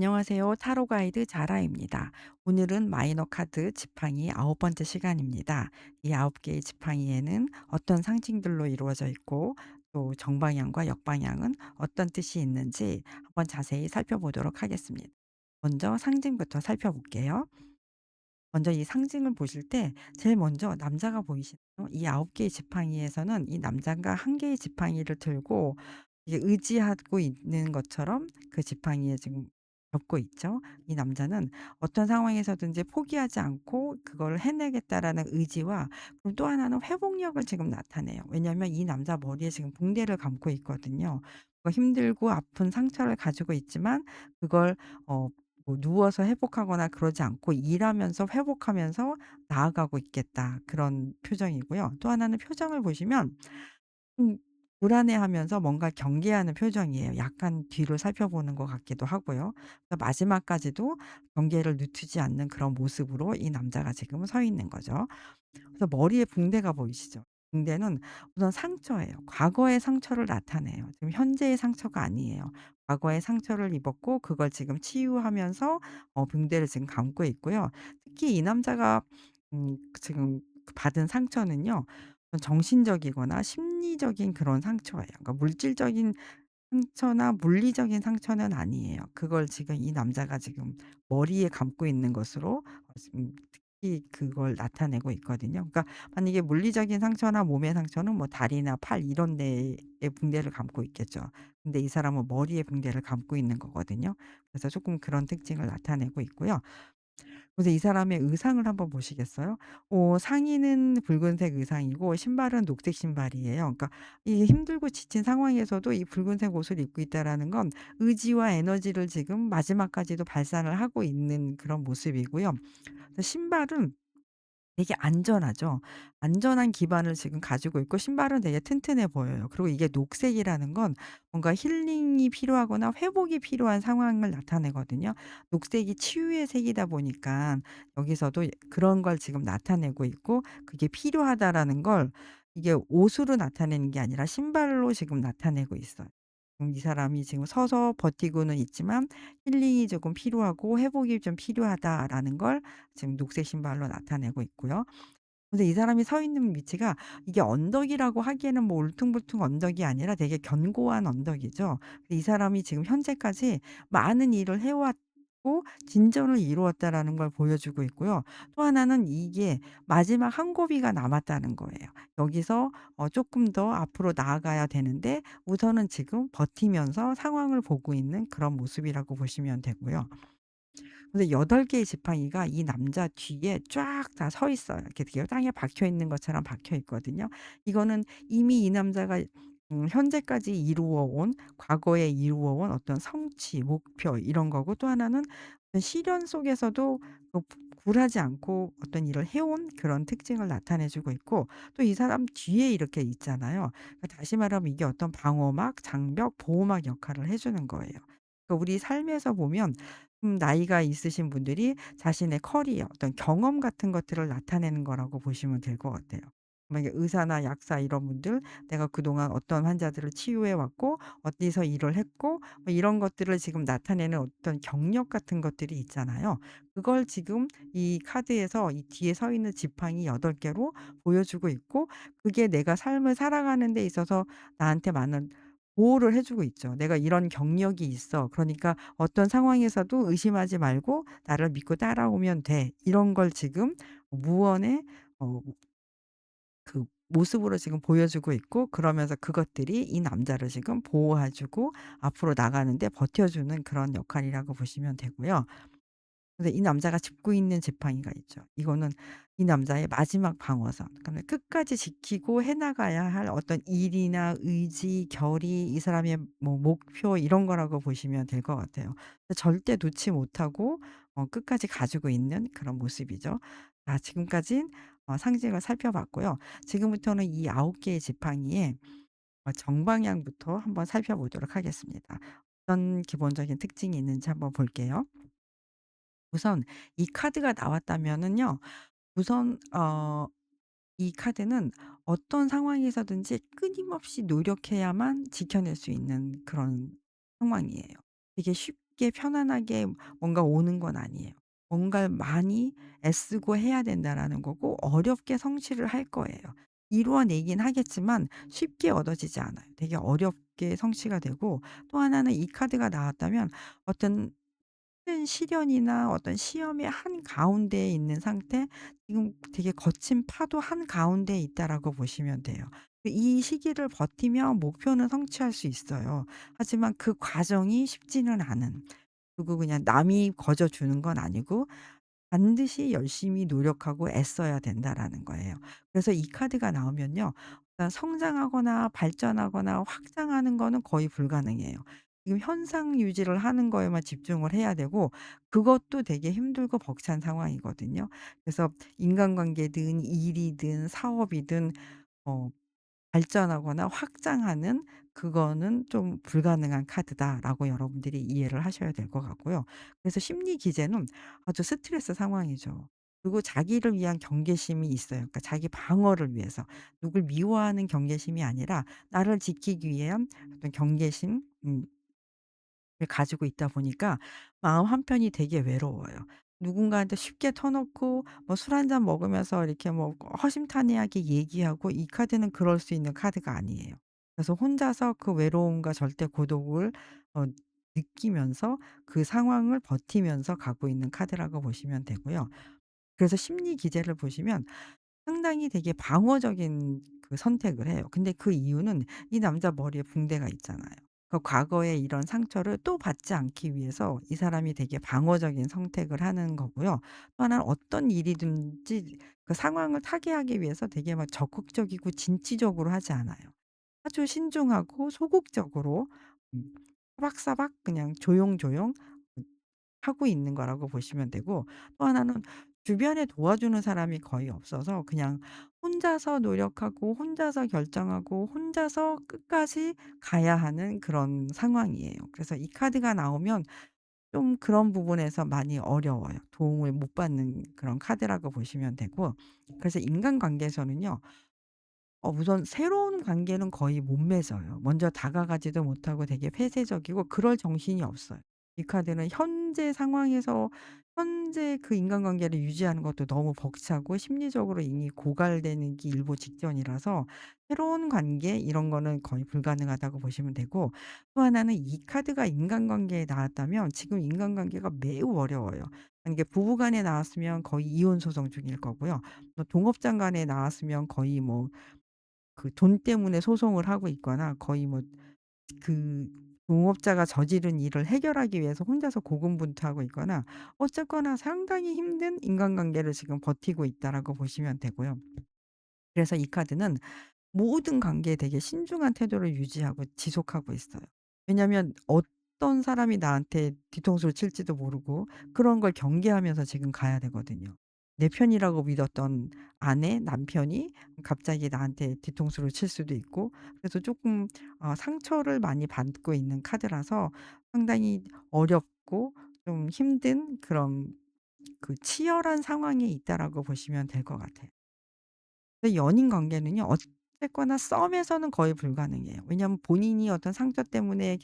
안녕하세요. 타로 가이드 자라입니다. 오늘은 마이너 카드 지팡이 9번째 시간입니다. 이 9개의 지팡이에는 어떤 상징들로 이루어져 있고 또 정방향과 역방향은 어떤 뜻이 있는지 한번 자세히 살펴보도록 하겠습니다. 먼저 상징부터 살펴볼게요. 먼저 이 상징을 보실 때 제일 먼저 남자가 보이시나요? 이 9개의 지팡이에서는 이 남자가 한 개의 지팡이를 들고 이게 의지하고 있는 것처럼 그 지팡이에 지금 접고 있죠. 이 남자는 어떤 상황에서든지 포기하지 않고 그걸 해내겠다라는 의지와 그리고 또 하나는 회복력을 지금 나타내요. 왜냐하면 이 남자 머리에 지금 붕대를 감고 있거든요. 힘들고 아픈 상처를 가지고 있지만 그걸 어 뭐 누워서 회복하거나 그러지 않고 일하면서 회복하면서 나아가고 있겠다. 그런 표정이고요. 또 하나는 표정을 보시면 좀 불안해하면서 뭔가 경계하는 표정이에요. 약간 뒤를 살펴보는 것 같기도 하고요. 마지막까지도 경계를 늦추지 않는 그런 모습으로 이 남자가 지금 서 있는 거죠. 그래서 머리에 붕대가 보이시죠? 붕대는 우선 상처예요. 과거의 상처를 나타내요. 지금 현재의 상처가 아니에요. 과거의 상처를 입었고 그걸 지금 치유하면서 붕대를 지금 감고 있고요. 특히 이 남자가 지금 받은 상처는요. 정신적이거나 심리적인 그런 상처예요. 그러니까 물질적인 상처나 물리적인 상처는 아니에요. 그걸 지금 이 남자가 지금 머리에 감고 있는 것으로 지금 특히 그걸 나타내고 있거든요. 그러니까 만약에 물리적인 상처나 몸의 상처는 뭐 다리나 팔 이런 데에 붕대를 감고 있겠죠. 근데 이 사람은 머리에 붕대를 감고 있는 거거든요. 그래서 조금 그런 특징을 나타내고 있고요. 그래서 이 사람의 의상을 한번 보시겠어요? 상의는 붉은색 의상이고 신발은 녹색 신발이에요. 그러니까 이 힘들고 지친 상황에서도 이 붉은색 옷을 입고 있다라는 건 의지와 에너지를 지금 마지막까지도 발산을 하고 있는 그런 모습이고요. 그래서 신발은 되게 안전하죠. 안전한 기반을 지금 가지고 있고 신발은 되게 튼튼해 보여요. 그리고 이게 녹색이라는 건 뭔가 힐링이 필요하거나 회복이 필요한 상황을 나타내거든요. 녹색이 치유의 색이다 보니까 여기서도 그런 걸 지금 나타내고 있고 그게 필요하다라는 걸 이게 옷으로 나타내는 게 아니라 신발로 지금 나타내고 있어요. 이 사람이 지금 서서 버티고는 있지만 힐링이 조금 필요하고 회복이 좀 필요하다라는 걸 지금 녹색 신발로 나타내고 있고요. 근데 이 사람이 서 있는 위치가 이게 언덕이라고 하기에는 뭐 울퉁불퉁 언덕이 아니라 되게 견고한 언덕이죠. 이 사람이 지금 현재까지 많은 일을 해 왔고 진전을 이루었다라는 걸 보여주고 있고요. 또 하나는 이게 마지막 한 고비가 남았다는 거예요. 여기서 쪼끔 더 앞으로 나아가야 되는데 우선은 지금 버티면서 상황을 보고 있는 그런 모습이라고 보시면 되고요. 근데 8 개의 지팡이가 이 남자 뒤에 쫙 다 서 있어요. 이렇게 땅에 박혀 있는 것처럼 박혀 있거든요. 이거는 이미 이 남자가 현재까지 이루어 온 과거에 이루어 온 어떤 성취, 목표 이런 거고 또 하나는 어떤 시련 속에서도 굴하지 않고 어떤 일을 해온 그런 특징을 나타내 주고 있고 또 이 사람 뒤에 이렇게 있잖아요. 그러니까 다시 말하면 이게 어떤 방어막, 장벽, 보호막 역할을 해 주는 거예요. 그러니까 우리 삶에서 보면 나이가 있으신 분들이 자신의 커리어 어떤 경험 같은 것들을 나타내는 거라고 보시면 될 것 같아요. 만약에 의사나 약사 이런 분들 내가 그동안 어떤 환자들을 치유해 왔고 어디서 일을 했고 뭐 이런 것들을 지금 나타내는 어떤 경력 같은 것들이 있잖아요. 그걸 지금 이 카드에서 이 뒤에 서 있는 지팡이 8 개로 보여주고 있고 그게 내가 삶을 살아가는 데 있어서 나한테 많은 보호를 해 주고 있죠. "내가 이런 경력이 있어. 그러니까 어떤 상황에서도 의심하지 말고 나를 믿고 따라오면 돼." 이런 걸 지금 무언의 어 그 모습으로 지금 보여주고 있고 그러면서 그것들이 이 남자를 지금 보호해 주고 앞으로 나가는 데 버텨 주는 그런 역할이라고 보시면 되고요. 근데 이 남자가 짚고 있는 지팡이가 있죠. 이거는 이 남자의 마지막 방어선. 그러니까 끝까지 지키고 해 나가야 할 어떤 일이나 의지, 결의, 이 사람의 뭐 목표 이런 거라고 보시면 될 것 같아요. 절대 놓지 못하고 끝까지 가지고 있는 그런 모습이죠. 자 지금까진 상징을 살펴봤고요. 지금부터는 이 9 개의 지팡이의 정방향부터 한번 살펴보도록 하겠습니다. 어떤 기본적인 특징이 있는지 한번 볼게요. 우선 이 카드가 나왔다면은요. 우선 이 카드는 어떤 상황에서든지 끊임없이 노력해야만 지켜낼 수 있는 그런 상황이에요. 되게 쉽게 쉽게 편안하게 뭔가 오는 건 아니에요. 뭔가를 많이 애쓰고 해야 된다라는 거고 어렵게 성취를 할 거예요. 이루어내긴 하겠지만 쉽게 얻어지지 않아요. 되게 어렵게 성취가 되고 또 하나는 이 카드가 나왔다면 어떤 큰 시련이나 어떤 시험의 한가운데에 있는 상태, 지금 되게 거친 파도 한가운데에 있다라고 보시면 돼요. 이 시기를 버티면 목표는 성취할 수 있어요. 하지만 그 과정이 쉽지는 않은, 그리고 그냥 남이 거저 주는 건 아니고 반드시 열심히 노력하고 애써야 된다라는 거예요. 그래서 이 카드가 나오면요. 일단 성장하거나 발전하거나 확장하는 거는 거의 불가능해요. 지금 현상 유지를 하는 거에만 집중을 해야 되고 그것도 되게 힘들고 벅찬 상황이거든요. 그래서 인간관계든 일이든 사업이든 어 발전하거나 확장하는, 그거는 좀 불가능한 카드다라고 여러분들이 이해를 하셔야 될 것 같고요. 그래서 심리 기제는 아주 스트레스 상황이죠. 그리고 자기를 위한 경계심이 있어요. 그러니까 자기 방어를 위해서. 누굴 미워하는 경계심이 아니라 나를 지키기 위한 어떤 경계심, 을 가지고 있다 보니까 마음 한편이 되게 외로워요. 누군가한테 쉽게 터놓고 뭐 술 한 잔 먹으면서 이렇게 뭐 허심탄회하게 얘기하고, 이 카드는 그럴 수 있는 카드가 아니에요. 그래서 혼자서 그 외로움과 절대 고독을 어 느끼면서 그 상황을 버티면서 가고 있는 카드라고 보시면 되고요. 그래서 심리 기제를 보시면 상당히 되게 방어적인 그 선택을 해요. 근데 그 이유는 이 남자 머리에 붕대가 있잖아요. 그 과거의 이런 상처를 또 받지 않기 위해서 이 사람이 되게 방어적인 선택을 하는 거고요. 또 하나는 어떤 일이든지 그 상황을 타개하기 위해서 되게 막 적극적이고 진취적으로 하지 않아요. 아주 신중하고 소극적으로 음 사박사박 그냥 조용조용 음 하고 있는 거라고 보시면 되고, 또 하나는 주변에 도와주는 사람이 거의 없어서 그냥 혼자서 노력하고 혼자서 결정하고 혼자서 끝까지 가야 하는 그런 상황이에요. 그래서 이 카드가 나오면 좀 그런 부분에서 많이 어려워요. 도움을 못 받는 그런 카드라고 보시면 되고, 그래서 인간관계에서는요. 우선 새로운 관계는 거의 못 맺어요. 먼저 다가가지도 못하고 되게 폐쇄적이고 그럴 정신이 없어요. 이 카드는 현재 상황에서 현재 그 인간관계를 유지하는 것도 너무 벅차고 심리적으로 이미 고갈되는 게 일보 직전이라서 새로운 관계 이런 거는 거의 불가능하다고 보시면 되고, 또 하나는 이 카드가 인간관계에 나왔다면 지금 인간관계가 매우 어려워요. 이게 부부 간에 나왔으면 거의 이혼 소송 중일 거고요. 뭐 동업자 간에 나왔으면 거의 뭐 그 돈 때문에 소송을 하고 있거나 거의 뭐 그 동업자가 저지른 일을 해결하기 위해서 혼자서 고군분투하고 있거나 어쨌거나 상당히 힘든 인간관계를 지금 버티고 있다라고 보시면 되고요. 그래서 이 카드는 모든 관계에 되게 신중한 태도를 유지하고 지속하고 있어요. 왜냐하면 어떤 사람이 나한테 뒤통수를 칠지도 모르고 그런 걸 경계하면서 지금 가야 되거든요. 내 편이라고 믿었던 아내, 남편이 갑자기 나한테 뒤통수를 칠 수도 있고, 그래서 쪼끔 상처를 많이 받고 있는 카드라서 상당히 어렵고 좀 힘든 그런 그 치열한 상황에 있다라고 보시면 될 것 같아요. 근데 연인 관계는요. 어쨌거나 썸에서는 거의 불가능해요. 왜냐하면 본인이 어떤 상처 때문에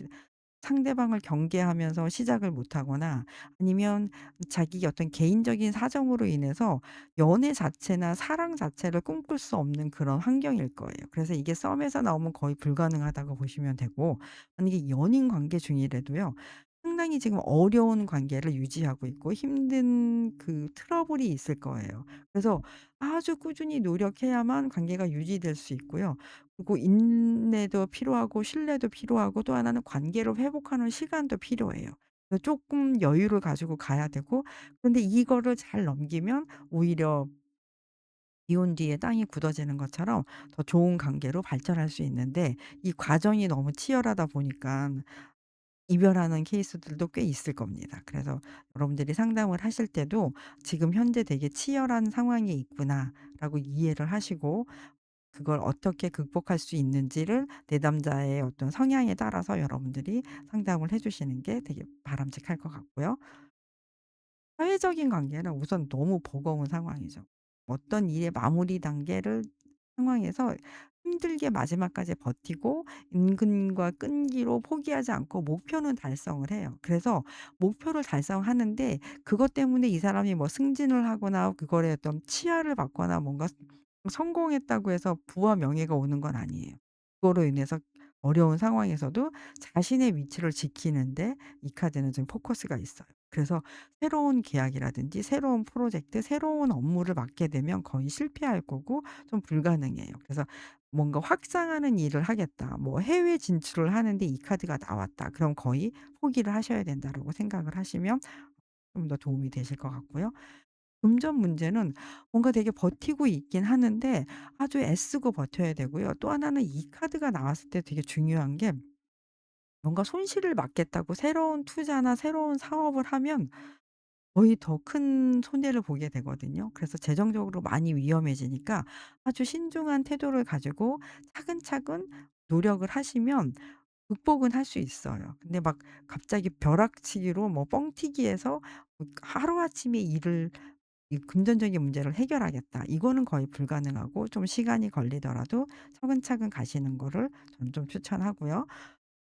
상대방을 경계하면서 시작을 못 하거나 아니면 자기 어떤 개인적인 사정으로 인해서 연애 자체나 사랑 자체를 꿈꿀 수 없는 그런 환경일 거예요. 그래서 이게 썸에서 나오면 거의 불가능하다고 보시면 되고, 만약에 연인 관계 중이라도요. 상당히 지금 어려운 관계를 유지하고 있고 힘든 그 트러블이 있을 거예요. 그래서 아주 꾸준히 노력해야만 관계가 유지될 수 있고요. 그리고 인내도 필요하고 신뢰도 필요하고 또 하나는 관계를 회복하는 시간도 필요해요. 그래서 쪼끔 여유를 가지고 가야 되고, 그런데 이거를 잘 넘기면 오히려 이혼 뒤에 땅이 굳어지는 것처럼 더 좋은 관계로 발전할 수 있는데, 이 과정이 너무 치열하다 보니깐 이별하는 케이스들도 꽤 있을 겁니다. 그래서 여러분들이 상담을 하실 때도 '지금 현재 되게 치열한 상황에 있구나.'라고 이해를 하시고 그걸 어떻게 극복할 수 있는지를 내담자의 어떤 성향에 따라서 여러분들이 상담을 해 주시는 게 되게 바람직할 것 같고요. 사회적인 관계는 우선 너무 버거운 상황이죠. 어떤 일의 마무리 단계를 상황에서 힘들게 마지막까지 버티고 은근과 끈기로 포기하지 않고 목표는 달성을 해요. 그래서 목표를 달성하는데 그것 때문에 이 사람이 뭐 승진을 하거나 그거에 어떤 치아를 받거나 뭔가 성공했다고 해서 부와 명예가 오는 건 아니에요. 그거로 인해서 어려운 상황에서도 자신의 위치를 지키는데 이 카드는 좀 포커스가 있어요. 그래서 새로운 계약이라든지 새로운 프로젝트, 새로운 업무를 맡게 되면 거의 실패할 거고 좀 불가능해요. 그래서 뭔가 '확장하는 일을 하겠다.' 뭐 '해외 진출을 하는데 이 카드가 나왔다.' 그럼 거의 '포기를 하셔야 된다.'라고 생각을 하시면 좀 더 도움이 되실 것 같고요. 금전 문제는 뭔가 되게 버티고 있긴 하는데 아주 애쓰고 버텨야 되고요. 또 하나는 이 카드가 나왔을 때 되게 중요한 게 뭔가 손실을 막겠다고 새로운 투자나 새로운 사업을 하면 거의 더 큰 손해를 보게 되거든요. 그래서 재정적으로 많이 위험해지니까 아주 신중한 태도를 가지고 차근차근 노력을 하시면 극복은 할 수 있어요. 근데 막 갑자기 벼락치기로 뭐 뻥튀기해서 하루아침에 일을 이 금전적인 문제를 해결하겠다. 이거는 거의 불가능하고 좀 시간이 걸리더라도 차근차근 가시는 거를 저는 좀 추천하고요.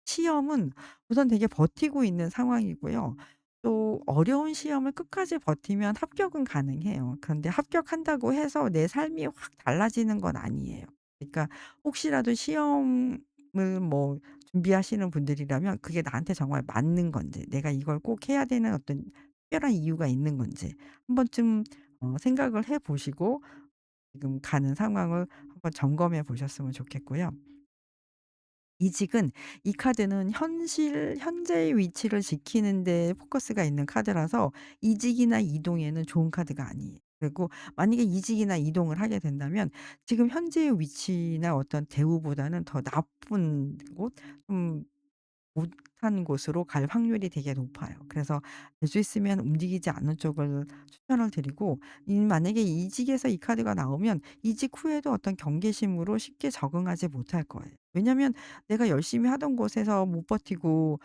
시험은 우선 되게 버티고 있는 상황이고요. 또 어려운 시험을 끝까지 버티면 합격은 가능해요. 그런데 합격한다고 해서 내 삶이 확 달라지는 건 아니에요. 그러니까 혹시라도 시험을 뭐 준비하시는 분들이라면 그게 나한테 정말 맞는 건지 내가 이걸 꼭 해야 되는 어떤 특별한 이유가 있는 건지 한 번쯤 생각을 해 보시고 지금 가는 상황을 한번 점검해 보셨으면 좋겠고요. 이직은 이 카드는 현재의 위치를 지키는 데 포커스가 있는 카드라서 이직이나 이동에는 좋은 카드가 아니에요. 그리고 만약에 이직이나 이동을 하게 된다면 지금 현재의 위치나 어떤 대우보다는 더 나쁜 곳 좀 못한 곳으로 갈 확률이 되게 높아요. 그래서 될 수 있으면 움직이지 않는 쪽을 추천을 드리고 만약에 이직에서 이 카드가 나오면 이직 후에도 어떤 경계심으로 쉽게 적응하지 못할 거예요. 왜냐하면 내가 열심히 하던 곳에서 못 버티고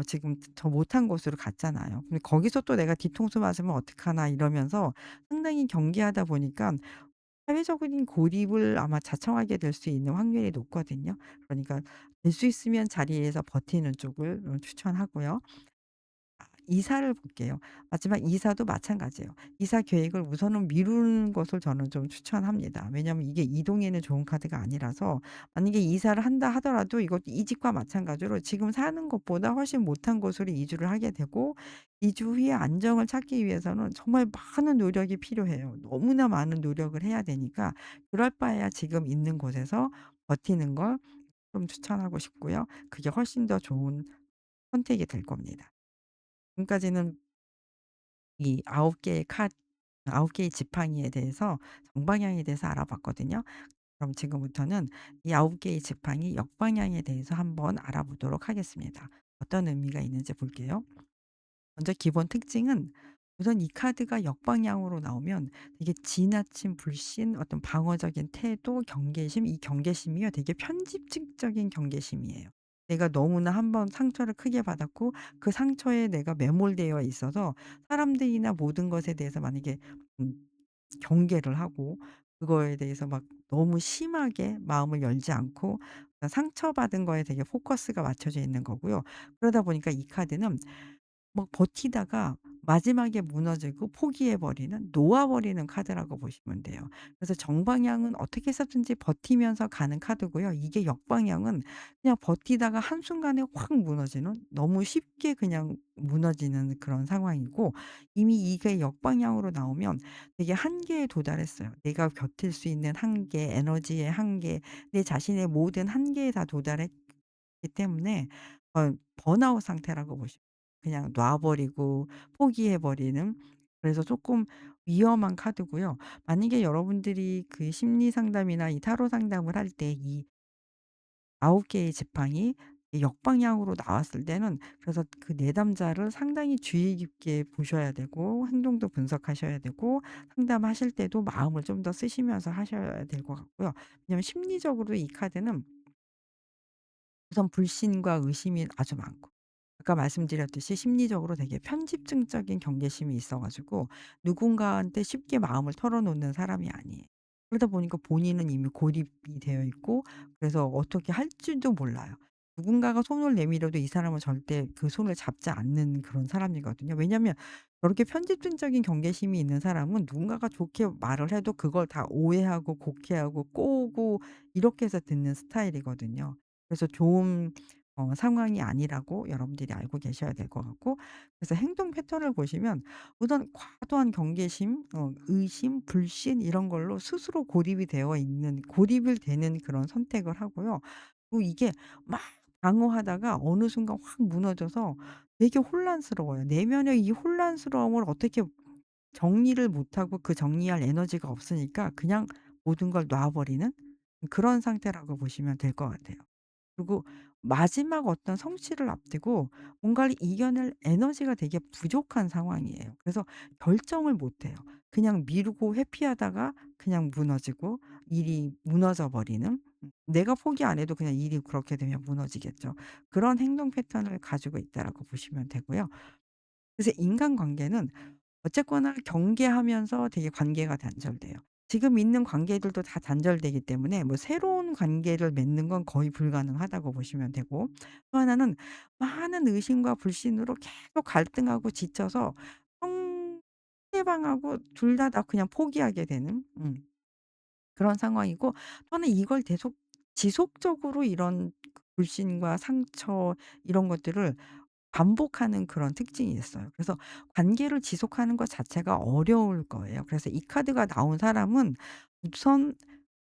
지금 더 못한 곳으로 갔잖아요. 근데 거기서 또 내가 뒤통수 맞으면 어떡하나 이러면서 상당히 경계하다 보니까 사회적인 고립을 아마 자청하게 될 수 있는 확률이 높거든요. 그러니까 될 수 있으면 자리에서 버티는 쪽을 추천하고요. 이사를 볼게요. 마지막 이사도 마찬가지예요. 이사 계획을 우선은 미루는 것을 저는 좀 추천합니다. 왜냐하면 이게 이동에는 좋은 카드가 아니라서 만약에 이사를 한다 하더라도 이것도 이직과 마찬가지로 지금 사는 것보다 훨씬 못한 곳으로 이주를 하게 되고 이주 후에 안정을 찾기 위해서는 정말 많은 노력이 필요해요. 너무나 많은 노력을 해야 되니까 그럴 바에야 지금 있는 곳에서 버티는 걸 좀 추천하고 싶고요. 그게 훨씬 더 좋은 선택이 될 겁니다. 지금까지는 이 9 개의 카 9 개의 지팡이에 대해서 정방향에 대해서 알아봤거든요. 그럼 지금부터는 이 9 개의 지팡이 역방향에 대해서 한번 알아보도록 하겠습니다. 어떤 의미가 있는지 볼게요. 먼저 기본 특징은 우선 이 카드가 역방향으로 나오면 되게 지나친 불신, 어떤 방어적인 태도, 경계심, 이 경계심이요 되게 편집증적인 경계심이에요. 내가 너무나 한번 상처를 크게 받았고 그 상처에 내가 매몰되어 있어서 사람들이나 모든 것에 대해서 만약에 음 경계를 하고 그거에 대해서 막 너무 심하게 마음을 열지 않고 상처받은 거에 되게 포커스가 맞춰져 있는 거고요. 그러다 보니까 이 카드는 막 버티다가 마지막에 무너지고 포기해 버리는 놓아 버리는 카드라고 보시면 돼요. 그래서 정방향은 어떻게 해서든지 버티면서 가는 카드고요. 이게 역방향은 그냥 버티다가 한순간에 확 무너지는 너무 쉽게 그냥 무너지는 그런 상황이고 이미 이게 역방향으로 나오면 되게 한계에 도달했어요. 내가 버틸 수 있는 한계, 에너지의 한계, 내 자신의 모든 한계에 다 도달했기 때문에 번아웃 상태라고 보시면 그냥 놔 버리고 포기해 버리는 그래서 쪼끔 위험한 카드고요. 만약에 여러분들이 그 심리 상담이나 이 타로 상담을 할 때 이 9 개의 지팡이 이 역방향으로 나왔을 때는 그래서 그 내담자를 상당히 주의 깊게 보셔야 되고 행동도 분석하셔야 되고 상담하실 때도 마음을 좀 더 쓰시면서 하셔야 될 것 같고요. 왜냐하면 심리적으로 이 카드는 우선 불신과 의심이 아주 많고 아까 말씀드렸듯이 심리적으로 되게 편집증적인 경계심이 있어 가지고 누군가한테 쉽게 마음을 털어놓는 사람이 아니에요. 그러다 보니까 본인은 이미 고립이 되어 있고 그래서 어떻게 할지도 몰라요. 누군가가 손을 내밀어도 이 사람은 절대 그 손을 잡지 않는 그런 사람이거든요. 왜냐하면 저렇게 편집증적인 경계심이 있는 사람은 누군가가 좋게 말을 해도 그걸 다 오해하고 곡해하고 꼬고 이렇게 해서 듣는 스타일이거든요. 그래서 좋은 상황이 아니라고 여러분들이 알고 계셔야 될 것 같고, 그래서 행동 패턴을 보시면 우선 과도한 경계심, 의심, 불신 이런 걸로 스스로 고립이 되어 있는 고립을 되는 그런 선택을 하고요. 또 이게 막 방어하다가 어느 순간 확 무너져서 되게 혼란스러워요. 내면의 이 혼란스러움을 어떻게 정리를 못하고 그 정리할 에너지가 없으니까 그냥 모든 걸 놔 버리는 그런 상태라고 보시면 될 것 같아요. 그리고 마지막 어떤 성취를 앞두고 뭔가를 이겨낼 에너지가 되게 부족한 상황이에요. 그래서 결정을 못 해요. 그냥 미루고 회피하다가 그냥 무너지고 일이 무너져 버리는, 내가 포기 안 해도 그냥 일이 그렇게 되면 무너지겠죠. 그런 행동 패턴을 가지고 있다라고 보시면 되고요. 그래서 인간관계는 어쨌거나 경계하면서 되게 관계가 단절돼요. 지금 있는 관계들도 다 단절되기 때문에 뭐 새로운 관계를 맺는 건 거의 불가능하다고 보시면 되고, 또 하나는 많은 의심과 불신으로 계속 갈등하고 지쳐서 상대방하고 둘 다 그냥 포기하게 되는 그런 상황이고, 또 하나 이걸 계속 지속적으로 이런 불신과 상처 이런 것들을 반복하는 그런 특징이 있어요. 그래서 관계를 지속하는 것 자체가 어려울 거예요. 그래서 이 카드가 나온 사람은 우선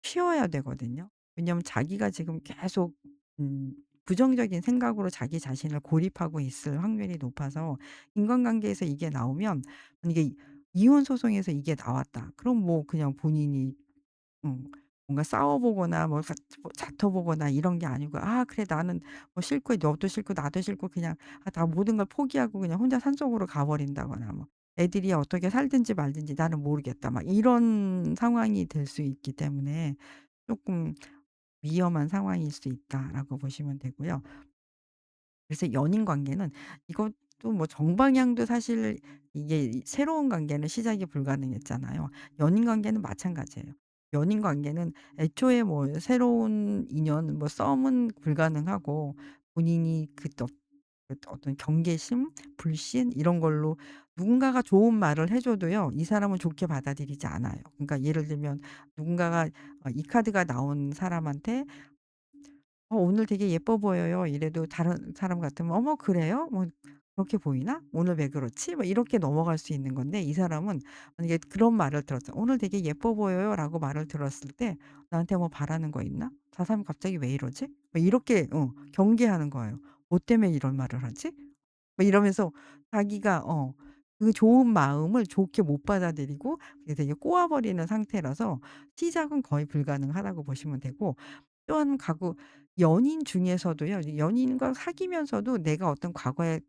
쉬어야 되거든요. 왜냐하면 자기가 지금 계속 음 부정적인 생각으로 자기 자신을 고립하고 있을 확률이 높아서, 인간관계에서 이게 나오면 이게 이혼 소송에서 이게 나왔다. 그럼 뭐 그냥 본인이 뭔가 싸워 보거나 뭐 다퉈 보거나 이런 게 아니고 '아 그래 나는 뭐 싫고 너도 싫고 나도 싫고 그냥 다 모든 걸 포기하고 그냥 혼자 산속으로 가 버린다거나 뭐 애들이 어떻게 살든지 말든지 나는 모르겠다.' 막 이런 상황이 될 수 있기 때문에 쪼끔 위험한 상황일 수 있다라고 보시면 되고요. 그래서 연인 관계는 이것도 뭐 정방향도 사실 이게 새로운 관계는 시작이 불가능했잖아요. 연인 관계는 마찬가지예요. 연인 관계는 애초에 뭐 새로운 인연 뭐 썸은 불가능하고 본인이 그 어떤 경계심, 불신 이런 걸로 누군가가 좋은 말을 해 줘도요, 이 사람은 좋게 받아들이지 않아요. 그러니까 예를 들면 누군가가 이 카드가 나온 사람한테 오늘 되게 예뻐 보여요." 이래도 다른 사람 같으면 "어머 그래요? 뭐 그렇게 보이나? 오늘 왜 그렇지?" 뭐 이렇게 넘어갈 수 있는 건데, 이 사람은 만약에 그런 말을 들었어요. "오늘 되게 예뻐 보여요."라고 말을 들었을 때 '나한테 뭐 바라는 거 있나? 저 사람 갑자기 왜 이러지?' 뭐 이렇게 경계하는 거예요. '뭐 때문에 이런 말을 하지?' 뭐 이러면서 자기가 그 좋은 마음을 좋게 못 받아들이고 그게 되게 꼬아 버리는 상태라서 시작은 거의 불가능하다고 보시면 되고, 또한 가구 연인 중에서도요. 연인과 사귀면서도 내가 어떤 과거에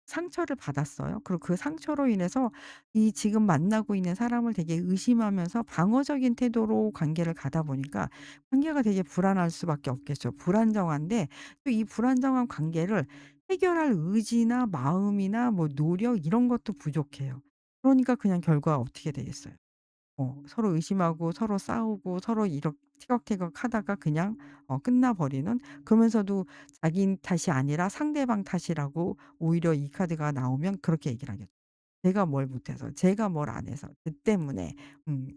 상처를 받았어요. 그리고 그 상처로 인해서 이 지금 만나고 있는 사람을 되게 의심하면서 방어적인 태도로 관계를 가다 보니까 관계가 되게 불안할 수밖에 없겠죠. 불안정한데 또 이 불안정한 관계를 해결할 의지나 마음이나 뭐 노력 이런 것도 부족해요. 그러니까 그냥 결과가 어떻게 되겠어요. 서로 의심하고 서로 싸우고 서로 이렇게 티격태격하다가 그냥 끝나 버리는, 그러면서도 자기 탓이 아니라 상대방 탓이라고 오히려 이 카드가 나오면 그렇게 얘기를 하겠죠. "제가 뭘 못해서 제가 뭘 안 해서 그 때문에."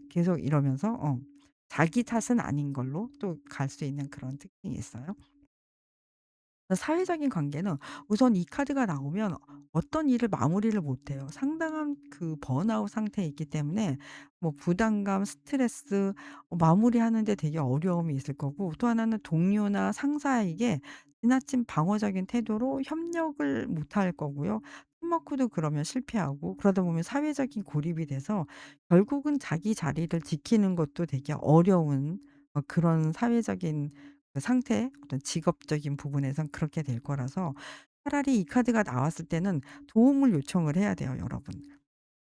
계속 이러면서 자기 탓은 아닌 걸로 또 갈 수 있는 그런 특징이 있어요. 사회적인 관계는 우선 이 카드가 나오면 어떤 일을 마무리를 못 해요. 상당한 그 번아웃 상태에 있기 때문에 뭐 부담감, 스트레스 마무리하는 데 되게 어려움이 있을 거고, 또 하나는 동료나 상사에게 지나친 방어적인 태도로 협력을 못 할 거고요. 팀워크도 그러면 실패하고 그러다 보면 사회적인 고립이 돼서 결국은 자기 자리를 지키는 것도 되게 어려운 그런 사회적인 그 상태, 어떤 직업적인 부분에선 그렇게 될 거라서 차라리 이 카드가 나왔을 때는 도움을 요청을 해야 돼요, 여러분.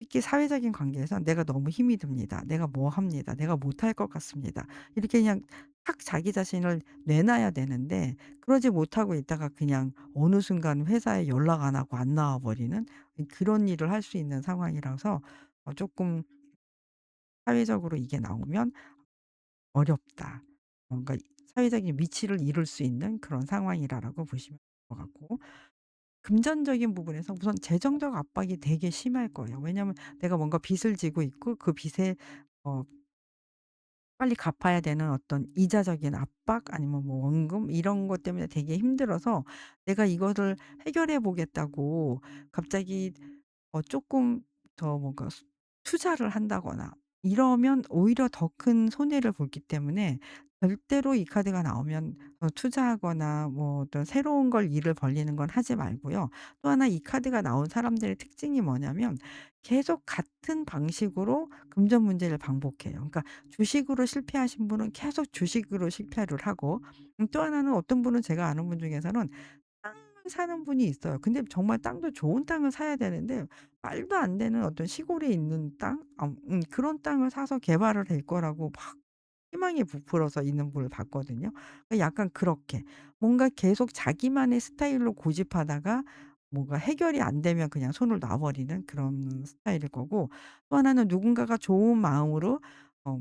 특히 사회적인 관계에서 "내가 너무 힘이 듭니다. 내가 뭐 합니다. 내가 못할 것 같습니다." 이렇게 그냥 탁 자기 자신을 내놔야 되는데, 그러지 못하고 있다가 그냥 어느 순간 회사에 연락 안 하고 안 나와 버리는 그런 일을 할 수 있는 상황이라서 쪼끔 사회적으로 이게 나오면 어렵다. 뭔가 사회적인 위치를 잃을 수 있는 그런 상황이라고 보시면 될 것 같고, 금전적인 부분에서 우선 재정적 압박이 되게 심할 거예요. 왜냐하면 내가 뭔가 빚을 지고 있고 그 빚에 어 빨리 갚아야 되는 어떤 이자적인 압박, 아니면 뭐 원금 이런 것 때문에 되게 힘들어서 내가 이거를 해결해 보겠다고 갑자기 쪼끔 더 뭔가 투자를 한다거나 이러면 오히려 더 큰 손해를 보기 때문에, 절대로 이 카드가 나오면 투자하거나 뭐 어떤 새로운 걸 일을 벌리는 건 하지 말고요. 또 하나 이 카드가 나온 사람들의 특징이 뭐냐면 계속 같은 방식으로 금전 문제를 반복해요. 그러니까 주식으로 실패하신 분은 계속 주식으로 실패를 하고, 또 하나는 어떤 분은, 제가 아는 분 중에서는 땅을 사는 분이 있어요. 근데 정말 땅도 좋은 땅을 사야 되는데 말도 안 되는 어떤 시골에 있는 땅, 그런 땅을 사서 개발을 할 거라고 막 희망에 부풀어서 있는 분을 봤거든요. 약간 그렇게 뭔가 계속 자기만의 스타일로 고집하다가 뭔가 해결이 안 되면 그냥 손을 놔 버리는 그런 스타일일 거고, 또 하나는 누군가가 좋은 마음으로 어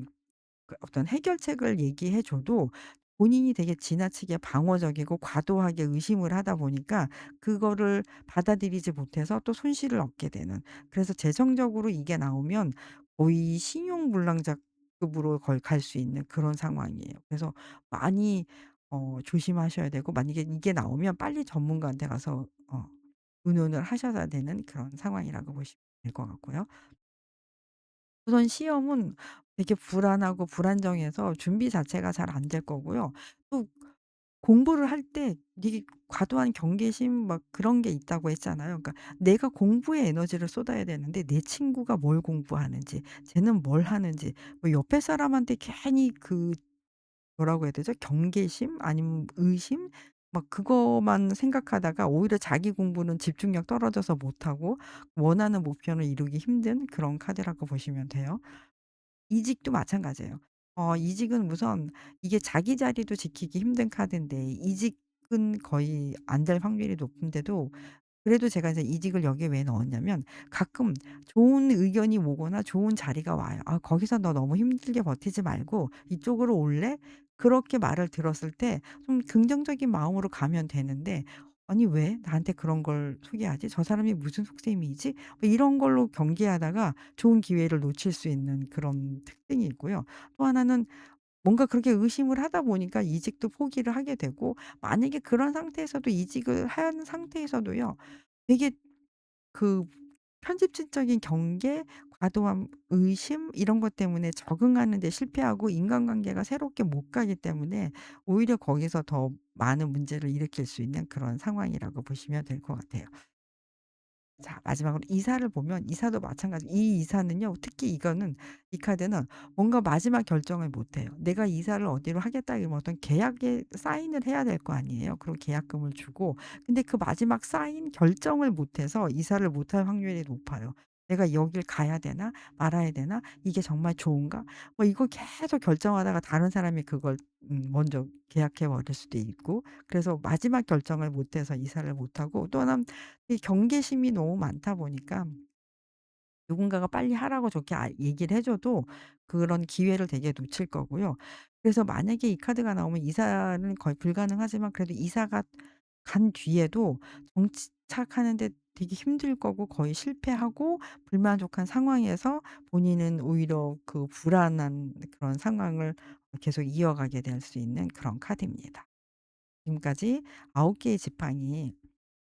어떤 해결책을 얘기해 줘도 본인이 되게 지나치게 방어적이고 과도하게 의심을 하다 보니까 그거를 받아들이지 못해서 또 손실을 얻게 되는, 그래서 재정적으로 이게 나오면 거의 신용불량자급으로 거의 갈 수 있는 그런 상황이에요. 그래서 많이 조심하셔야 되고, 만약에 이게 나오면 빨리 전문가한테 가서 의논을 하셔야 되는 그런 상황이라고 보시면 될 것 같고요. 우선 시험은 되게 불안하고 불안정해서 준비 자체가 잘 안 될 거고요. 또 공부를 할 때 이게 과도한 경계심 막 그런 게 있다고 했잖아요. 그러니까 내가 공부에 에너지를 쏟아야 되는데 내 친구가 뭘 공부하는지, 쟤는 뭘 하는지, 뭐 옆에 사람한테 괜히 뭐라고 해야 되죠? 경계심 아니면 의심 막 그거만 생각하다가 오히려 자기 공부는 집중력 떨어져서 못하고 원하는 목표를 이루기 힘든 그런 카드라고 보시면 돼요. 이직도 마찬가지예요. 이직은 우선 이게 자기 자리도 지키기 힘든 카드인데 이직은 거의 안 될 확률이 높은데도, 그래도 제가 이제 이직을 여기에 왜 넣었냐면 가끔 좋은 의견이 오거나 좋은 자리가 와요. "아 거기서 너 너무 힘들게 버티지 말고 이쪽으로 올래?" 그렇게 말을 들었을 때 좀 긍정적인 마음으로 가면 되는데, '아니 왜 나한테 그런 걸 소개하지? 저 사람이 무슨 속셈이지?' 뭐 이런 걸로 경계하다가 좋은 기회를 놓칠 수 있는 그런 특징이 있고요. 또 하나는 뭔가 그렇게 의심을 하다 보니까 이직도 포기를 하게 되고, 만약에 그런 상태에서도 이직을 한 상태에서도요, 되게 그 편집증적인 경계, 과도한 의심 이런 것 때문에 적응하는 데 실패하고 인간관계가 새롭게 못 가기 때문에 오히려 거기서 더 많은 문제를 일으킬 수 있는 그런 상황이라고 보시면 될 것 같아요. 자, 마지막으로 이사를 보면 이사도 마찬가지, 이 이사는요, 특히 이거는, 이 카드는 뭔가 마지막 결정을 못 해요. 내가 이사를 어디로 하겠다 이러면 어떤 계약에 사인을 해야 될 거 아니에요. 그리고 계약금을 주고. 근데 그 마지막 사인 결정을 못 해서 이사를 못할 확률이 높아요. '내가 여길 가야 되나 말아야 되나? 이게 정말 좋은가?' 뭐 이거 계속 결정하다가 다른 사람이 그걸 먼저 계약해 버릴 수도 있고, 그래서 마지막 결정을 못 해서 이사를 못 하고, 또 하나는 이 경계심이 너무 많다 보니까 누군가가 빨리 하라고 좋게 얘기를 해 줘도 그런 기회를 되게 놓칠 거고요. 그래서 만약에 이 카드가 나오면 이사는 거의 불가능하지만, 그래도 이사가 간 뒤에도 정착하는 데 되게 힘들 거고 거의 실패하고 불만족한 상황에서 본인은 오히려 그 불안한 그런 상황을 계속 이어가게 될 수 있는 그런 카드입니다. 지금까지 9 개의 지팡이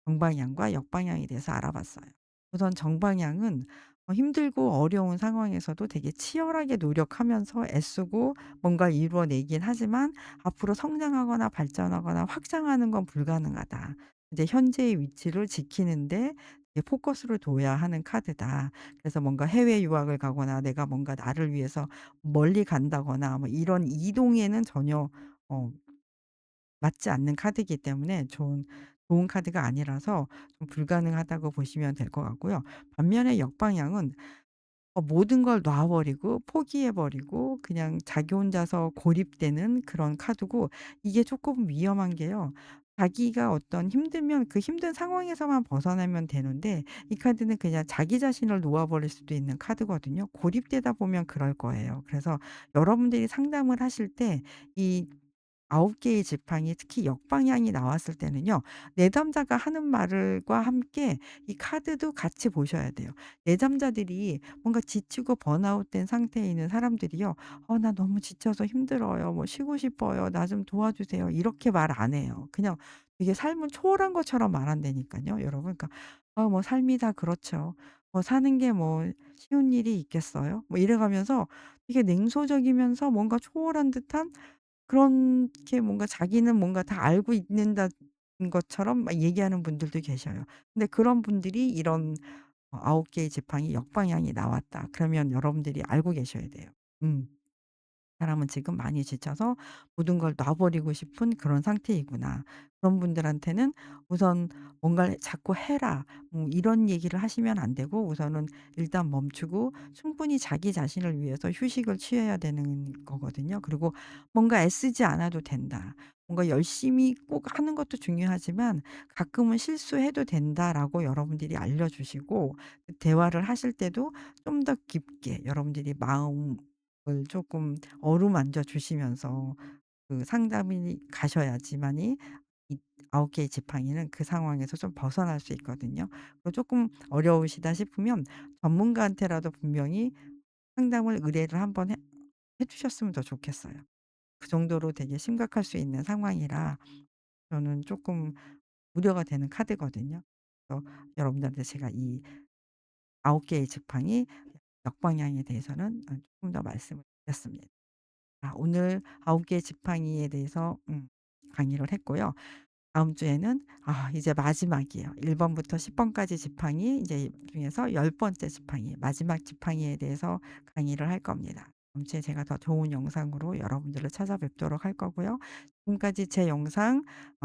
정방향과 역방향에 대해서 알아봤어요. 우선 정방향은 힘들고 어려운 상황에서도 되게 치열하게 노력하면서 애쓰고 뭔가 이루어내긴 하지만 앞으로 성장하거나 발전하거나 확장하는 건 불가능하다. 이제 현재의 위치를 지키는데 이제 포커스를 둬야 하는 카드다. 그래서 뭔가 해외 유학을 가거나 내가 뭔가 나를 위해서 멀리 간다거나 뭐 이런 이동에는 전혀 어 맞지 않는 카드이기 때문에 좋은 카드가 아니라서 좀 불가능하다고 보시면 될 것 같고요. 반면에 역방향은 모든 걸 놔 버리고 포기해 버리고 그냥 자기 혼자서 고립되는 그런 카드고, 이게 쪼끔 위험한 게요. 자기가 어떤 힘들면 그 힘든 상황에서만 벗어나면 되는데 이 카드는 그냥 자기 자신을 놓아 버릴 수도 있는 카드거든요. 고립되다 보면 그럴 거예요. 그래서 여러분들이 상담을 하실 때 이 9 개의 지팡이 특히 역방향이 나왔을 때는요. 내담자가 하는 말과 함께 이 카드도 같이 보셔야 돼요. 내담자들이 뭔가 지치고 번아웃된 상태에 있는 사람들이요. 나 너무 지쳐서 힘들어요. 뭐 쉬고 싶어요. 나 좀 도와주세요." 이렇게 말 안 해요. 그냥 이게 삶을 초월한 것처럼 말한다니깐요 여러분. 그러니까 뭐 삶이 다 그렇죠. 뭐 사는 게 뭐 쉬운 일이 있겠어요?" 뭐 이래 가면서 되게 냉소적이면서 뭔가 초월한 듯한 그렇게 뭔가 자기는 뭔가 다 알고 있는다는 것처럼 막 얘기하는 분들도 계셔요. 근데 그런 분들이 이런 9 개의 지팡이 역방향이 나왔다. 그러면 여러분들이 알고 계셔야 돼요. 음. '사람은 지금 많이 지쳐서 모든 걸 놔 버리고 싶은 그런 상태이구나.' 그런 분들한테는 우선 뭔가를 "자꾸 해라." 이런 얘기를 하시면 안 되고 우선은 일단 멈추고 충분히 자기 자신을 위해서 휴식을 취해야 되는 거거든요. 그리고 뭔가 애쓰지 않아도 된다. 뭔가 열심히 꼭 하는 것도 중요하지만 가끔은 실수해도 된다라고 여러분들이 알려 주시고 대화를 하실 때도 좀 더 깊게 여러분들이 마음을 조금 어루만져 주시면서 그 상담이 가셔야지만이 이 9 개의 지팡이는 그 상황에서 좀 벗어날 수 있거든요. 쪼끔 어려우시다 싶으면 전문가한테라도 분명히 상담을 의뢰를 한번 해 주셨으면 더 좋겠어요. 그 정도로 되게 심각할 수 있는 상황이라 저는 쪼끔 우려가 되는 카드거든요. 그래서 여러분들한테 제가 이 9 개의 지팡이 역방향에 대해서는 쪼끔 더 말씀을 드렸습니다. 오늘 9 개의 지팡이에 대해서 강의를 했고요. 다음 주에는 이제 마지막이에요. 1 번부터 10 번까지 지팡이 이제 중에서 10 번째 지팡이 마지막 지팡이에 대해서 강의를 할 겁니다. 다음 주에 제가 더 좋은 영상으로 여러분들을 찾아뵙도록 할 거고요. 지금까지 제 영상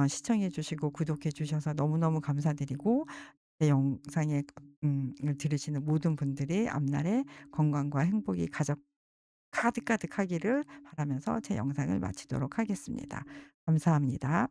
시청해 주시고 구독해 주셔서 너무너무 감사드리고 제 영상에 을 들으시는 모든 분들의 앞날에 건강과 행복이 가득가득하기를 바라면서 제 영상을 마치도록 하겠습니다. 감사합니다.